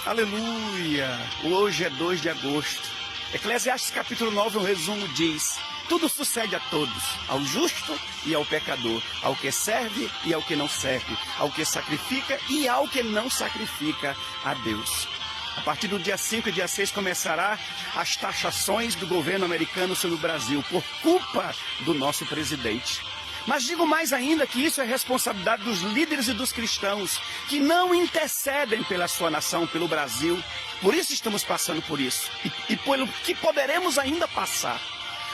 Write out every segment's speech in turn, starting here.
Aleluia! Hoje é 2 de agosto. Eclesiastes capítulo 9, um resumo diz: tudo sucede a todos, ao justo e ao pecador, ao que serve e ao que não serve, ao que sacrifica e ao que não sacrifica a Deus. A partir do dia 5 e dia 6 começará as taxações do governo americano sobre o Brasil, por culpa do nosso presidente. Mas digo mais ainda que isso é responsabilidade dos líderes e dos cristãos, que não intercedem pela sua nação, pelo Brasil. Por isso estamos passando por isso, e pelo que poderemos ainda passar.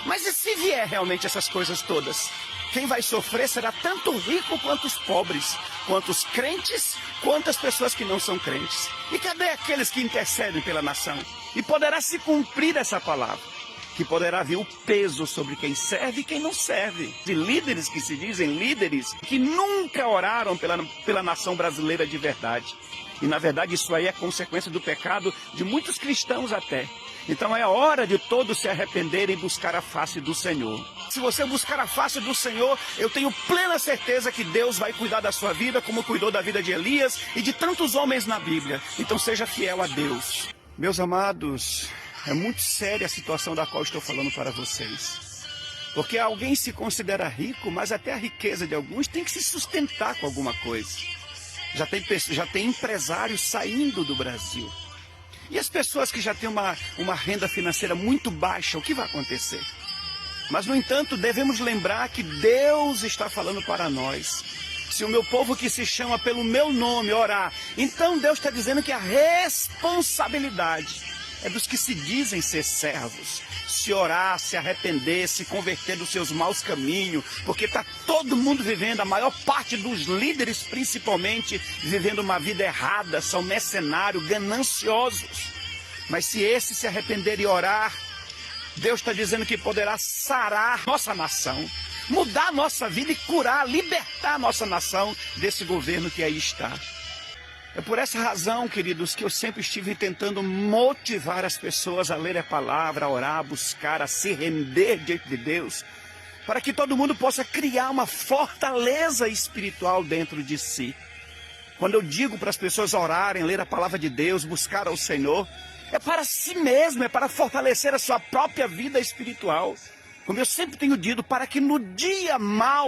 Mas e se vier realmente essas coisas todas? Quem vai sofrer será tanto o rico quanto os pobres, quanto os crentes, quanto as pessoas que não são crentes. E cadê aqueles que intercedem pela nação? E poderá se cumprir essa palavra, que poderá vir o peso sobre quem serve e quem não serve. De líderes que se dizem líderes, que nunca oraram pela nação brasileira de verdade. E na verdade isso aí é consequência do pecado de muitos cristãos até. Então é hora de todos se arrependerem e buscar a face do Senhor. Se você buscar a face do Senhor, eu tenho plena certeza que Deus vai cuidar da sua vida, como cuidou da vida de Elias e de tantos homens na Bíblia. Então seja fiel a Deus. Meus amados, é muito séria a situação da qual estou falando para vocês. Porque alguém se considera rico, mas até a riqueza de alguns tem que se sustentar com alguma coisa. Já tem empresários saindo do Brasil. E as pessoas que já têm uma renda financeira muito baixa, o que vai acontecer? Mas, no entanto, devemos lembrar que Deus está falando para nós. Se o meu povo que se chama pelo meu nome orar, então Deus está dizendo que a responsabilidade é dos que se dizem ser servos. Se orar, se arrepender, se converter dos seus maus caminhos, porque está todo mundo vivendo, a maior parte dos líderes principalmente, vivendo uma vida errada, são mercenários, gananciosos. Mas se esses se arrependerem e orar, Deus está dizendo que poderá sarar nossa nação, mudar a nossa vida e curar, libertar a nossa nação desse governo que aí está. É por essa razão, queridos, que eu sempre estive tentando motivar as pessoas a ler a palavra, a orar, a buscar, a se render diante de Deus, para que todo mundo possa criar uma fortaleza espiritual dentro de si. Quando eu digo para as pessoas orarem, ler a palavra de Deus, buscar ao Senhor, é para si mesmo, é para fortalecer a sua própria vida espiritual. Como eu sempre tenho dito, para que no dia mau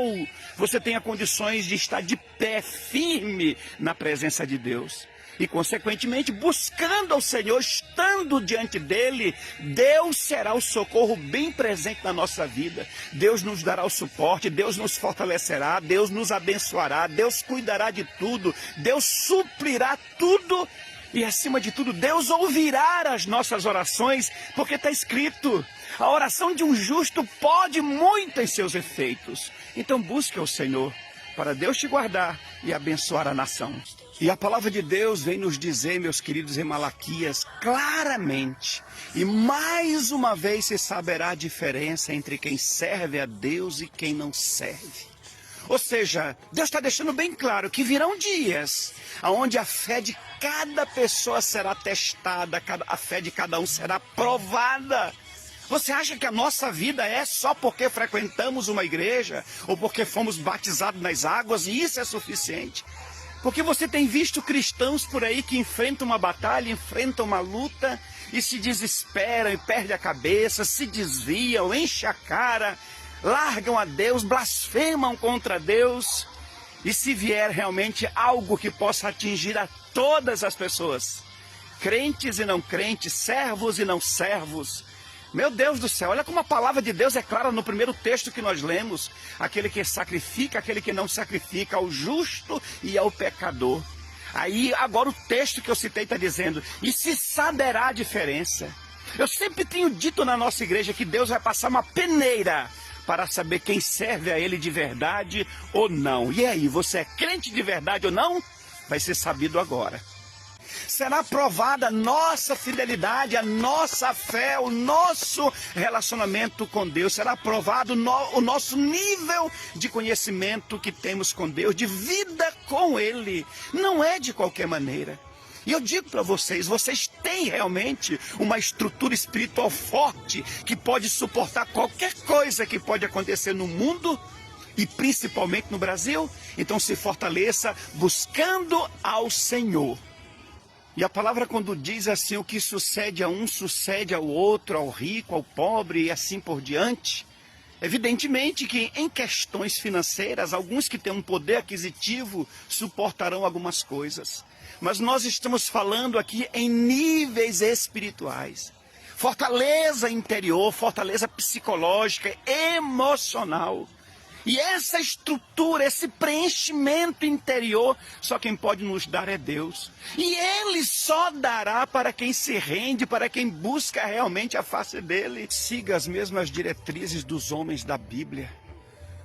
você tenha condições de estar de pé, firme na presença de Deus. E consequentemente, buscando ao Senhor, estando diante dEle, Deus será o socorro bem presente na nossa vida. Deus nos dará o suporte, Deus nos fortalecerá, Deus nos abençoará, Deus cuidará de tudo, Deus suprirá tudo. E acima de tudo, Deus ouvirá as nossas orações, porque está escrito: a oração de um justo pode muito em seus efeitos. Então busque ao Senhor, para Deus te guardar e abençoar a nação. E a palavra de Deus vem nos dizer, meus queridos, em Malaquias, claramente, e mais uma vez se saberá a diferença entre quem serve a Deus e quem não serve. Ou seja, Deus está deixando bem claro que virão dias onde a fé de cada pessoa será testada, a fé de cada um será provada. Você acha que a nossa vida é só porque frequentamos uma igreja ou porque fomos batizados nas águas e isso é suficiente? Porque você tem visto cristãos por aí que enfrentam uma batalha, enfrentam uma luta e se desesperam e perdem a cabeça, se desviam, enchem a cara, largam a Deus, blasfemam contra Deus. E se vier realmente algo que possa atingir a todas as pessoas, crentes e não crentes, servos e não servos, meu Deus do céu, olha como a palavra de Deus é clara no primeiro texto que nós lemos: aquele que sacrifica, aquele que não sacrifica, ao justo e ao pecador. Aí agora o texto que eu citei está dizendo: e se saberá a diferença. Eu sempre tenho dito na nossa igreja que Deus vai passar uma peneira para saber quem serve a Ele de verdade ou não. E aí, você é crente de verdade ou não? Vai ser sabido agora. Será provada a nossa fidelidade, a nossa fé, o nosso relacionamento com Deus. Será provado o nosso nível de conhecimento que temos com Deus, de vida com Ele. Não é de qualquer maneira. E eu digo para vocês, vocês têm realmente uma estrutura espiritual forte que pode suportar qualquer coisa que pode acontecer no mundo e principalmente no Brasil. Então se fortaleça buscando ao Senhor. E a palavra quando diz assim, o que sucede a um, sucede ao outro, ao rico, ao pobre e assim por diante, evidentemente que em questões financeiras, alguns que têm um poder aquisitivo suportarão algumas coisas. Mas nós estamos falando aqui em níveis espirituais. Fortaleza interior, fortaleza psicológica, emocional. E essa estrutura, esse preenchimento interior, só quem pode nos dar é Deus. E Ele só dará para quem se rende, para quem busca realmente a face dEle. Siga as mesmas diretrizes dos homens da Bíblia.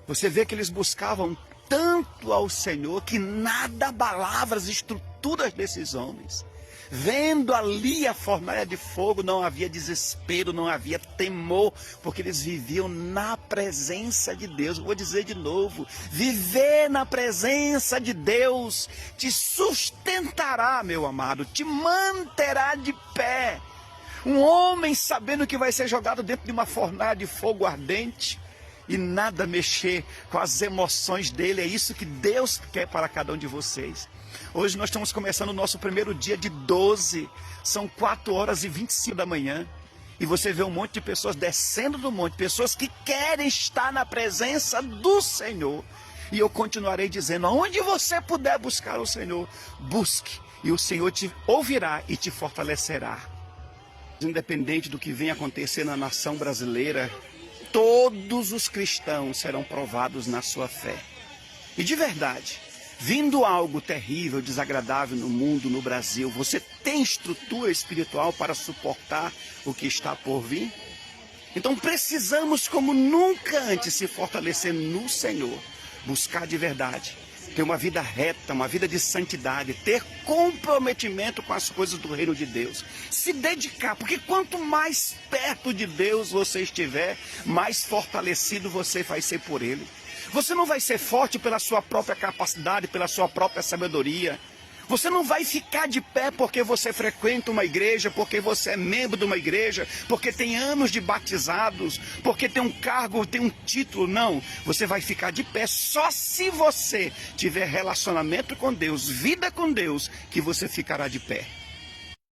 Você vê que eles buscavam tanto ao Senhor que nada abalava as estruturas desses homens. Vendo ali a fornalha de fogo, não havia desespero, não havia temor, porque eles viviam na presença de Deus. Vou dizer de novo, viver na presença de Deus te sustentará, meu amado, te manterá de pé. Um homem sabendo que vai ser jogado dentro de uma fornalha de fogo ardente, e nada mexer com as emoções dele, é isso que Deus quer para cada um de vocês. Hoje nós estamos começando o nosso primeiro dia de 12, são 4h25 da manhã, e você vê um monte de pessoas descendo do monte, pessoas que querem estar na presença do Senhor. E eu continuarei dizendo, aonde você puder buscar o Senhor, busque, e o Senhor te ouvirá e te fortalecerá. Independente do que venha acontecer na nação brasileira, todos os cristãos serão provados na sua fé. E de verdade, vindo algo terrível, desagradável no mundo, no Brasil, você tem estrutura espiritual para suportar o que está por vir? Então precisamos, como nunca antes, se fortalecer no Senhor, buscar de verdade, ter uma vida reta, uma vida de santidade, ter comprometimento com as coisas do reino de Deus, se dedicar, porque quanto mais perto de Deus você estiver, mais fortalecido você vai ser por Ele. Você não vai ser forte pela sua própria capacidade, pela sua própria sabedoria. Você não vai ficar de pé porque você frequenta uma igreja, porque você é membro de uma igreja, porque tem anos de batizados, porque tem um cargo, tem um título. Não, você vai ficar de pé só se você tiver relacionamento com Deus, vida com Deus, que você ficará de pé.